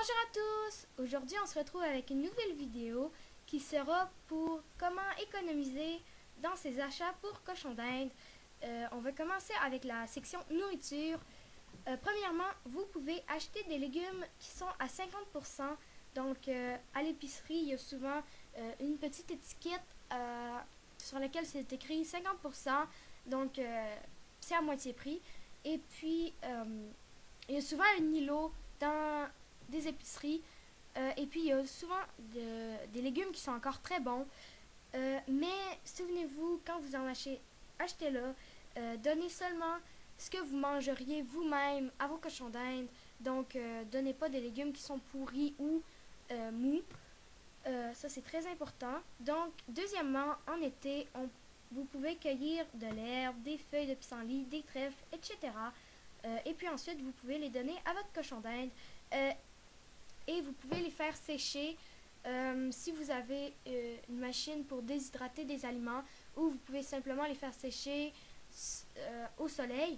Bonjour à tous! Aujourd'hui, on se retrouve avec une nouvelle vidéo qui sera pour comment économiser dans ses achats pour cochon d'Inde. On va commencer avec la section nourriture. Premièrement, vous pouvez acheter des légumes qui sont à 50%. Donc, à l'épicerie, il y a souvent une petite étiquette sur laquelle c'est écrit 50%. Donc, c'est à moitié prix. Et puis, il y a souvent un îlot dans des épiceries. Et puis, il y a souvent des légumes qui sont encore très bons. Mais souvenez-vous, quand vous en achetez-le, donnez seulement ce que vous mangeriez vous-même à vos cochons d'Inde. Donc, donnez pas des légumes qui sont pourris ou mous. Ça, c'est très important. Donc, deuxièmement, en été, vous pouvez cueillir de l'herbe, des feuilles de pissenlit, des trèfles, etc. Et puis ensuite, vous pouvez les donner à votre cochon d'Inde. Et vous pouvez les faire sécher si vous avez une machine pour déshydrater des aliments, ou vous pouvez simplement les faire sécher au soleil,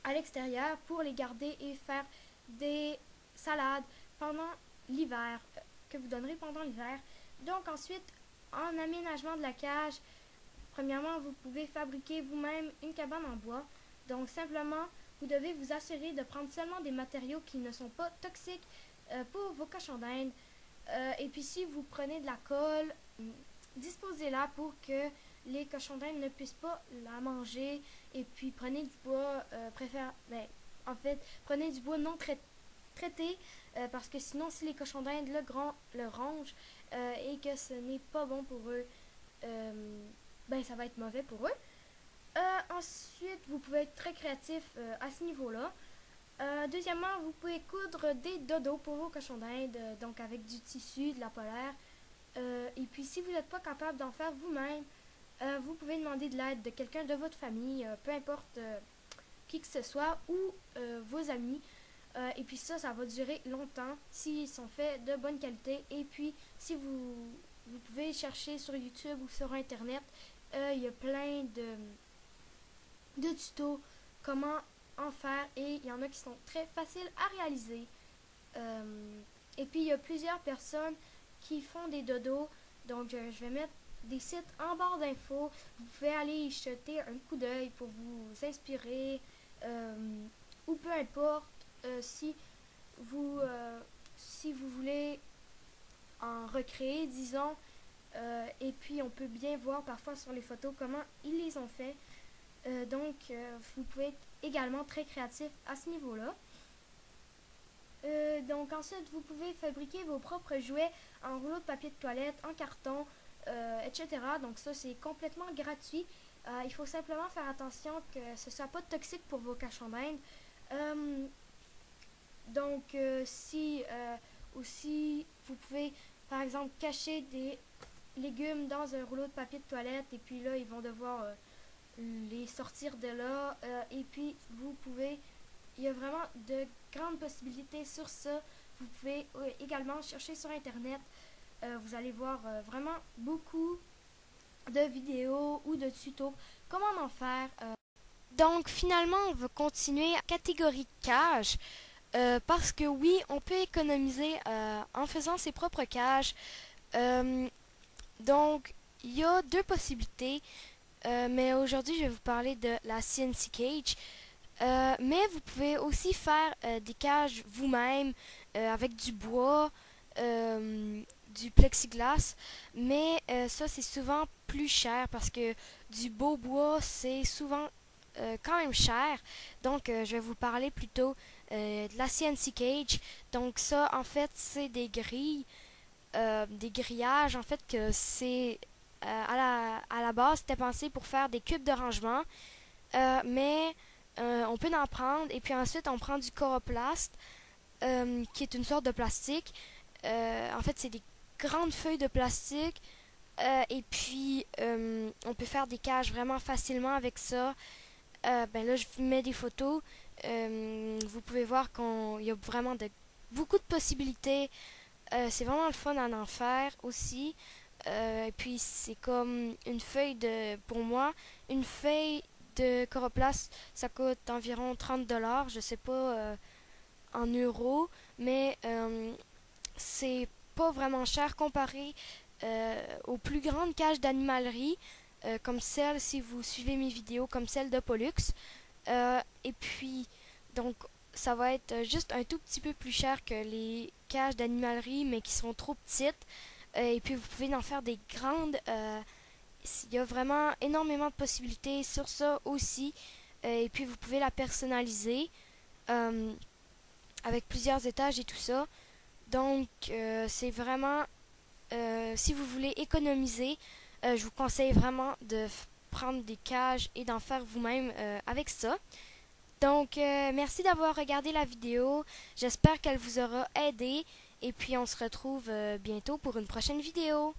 à l'extérieur, pour les garder et faire des salades pendant l'hiver, que vous donnerez pendant l'hiver. Donc ensuite, en aménagement de la cage, premièrement, vous pouvez fabriquer vous-même une cabane en bois. Donc simplement, vous devez vous assurer de prendre seulement des matériaux qui ne sont pas toxiques pour vos cochons d'Inde. Et puis si vous prenez de la colle, disposez-la pour que les cochons d'Inde ne puissent pas la manger. Et puis prenez du bois, prenez du bois non traité, parce que sinon, si les cochons d'Inde le rongent et que ce n'est pas bon pour eux, ça va être mauvais pour eux. Ensuite, vous pouvez être très créatif à ce niveau-là. Deuxièmement, vous pouvez coudre des dodos pour vos cochons d'Inde, donc avec du tissu, de la polaire. Et puis, si vous n'êtes pas capable d'en faire vous-même, vous pouvez demander de l'aide de quelqu'un de votre famille, peu importe qui que ce soit, ou vos amis. Et puis ça va durer longtemps s'ils sont faits de bonne qualité. Et puis, si vous pouvez chercher sur YouTube ou sur Internet, il y a plein de tutos comment en faire, et il y en a qui sont très faciles à réaliser. Et puis il y a plusieurs personnes qui font des dodos, donc je vais mettre des sites en barre d'infos. Vous pouvez aller y jeter un coup d'œil pour vous inspirer, ou peu importe, si vous voulez en recréer, disons. Et puis on peut bien voir parfois sur les photos comment ils les ont fait. Donc vous pouvez être également très créatif à ce niveau-là. Donc ensuite, vous pouvez fabriquer vos propres jouets en rouleau de papier de toilette, en carton, etc. Donc ça, c'est complètement gratuit. Il faut simplement faire attention que ce ne soit pas toxique pour vos cochons d'Inde. Donc si aussi vous pouvez par exemple cacher des légumes dans un rouleau de papier de toilette, et puis là ils vont devoir les sortir de là, et puis il y a vraiment de grandes possibilités sur ça. Vous pouvez également chercher sur internet, vous allez voir vraiment beaucoup de vidéos ou de tutos comment en faire. Donc finalement, on va continuer à catégorie cage, parce que oui, on peut économiser en faisant ses propres cages. Donc il y a deux possibilités. Mais aujourd'hui, je vais vous parler de la CNC Cage. Mais vous pouvez aussi faire des cages vous-même avec du bois, du plexiglas. Mais ça, c'est souvent plus cher parce que du beau bois, c'est souvent quand même cher. Donc, je vais vous parler plutôt de la CNC Cage. Donc, ça, en fait, c'est des grilles, des grillages. En fait, que c'est à la base, c'était pensé pour faire des cubes de rangement, mais on peut en prendre, et puis ensuite on prend du coroplast, qui est une sorte de plastique. En fait, c'est des grandes feuilles de plastique, et puis on peut faire des cages vraiment facilement avec ça. Là, je vous mets des photos. Vous pouvez voir qu'il y a vraiment beaucoup de possibilités. C'est vraiment le fun à en faire aussi. Et puis c'est comme pour moi, une feuille de coroplast, ça coûte environ 30$, je sais pas en euros, mais c'est pas vraiment cher comparé aux plus grandes cages d'animalerie, comme celle, si vous suivez mes vidéos, comme celle de Pollux. Et puis, donc, ça va être juste un tout petit peu plus cher que les cages d'animalerie, mais qui sont trop petites. Et puis, vous pouvez en faire des grandes. Il y a vraiment énormément de possibilités sur ça aussi. Et puis, vous pouvez la personnaliser euh, avec plusieurs étages et tout ça. Donc, c'est vraiment, si vous voulez économiser, je vous conseille vraiment de prendre des cages et d'en faire vous-même avec ça. Donc, merci d'avoir regardé la vidéo. J'espère qu'elle vous aura aidé. Et puis, on se retrouve bientôt pour une prochaine vidéo.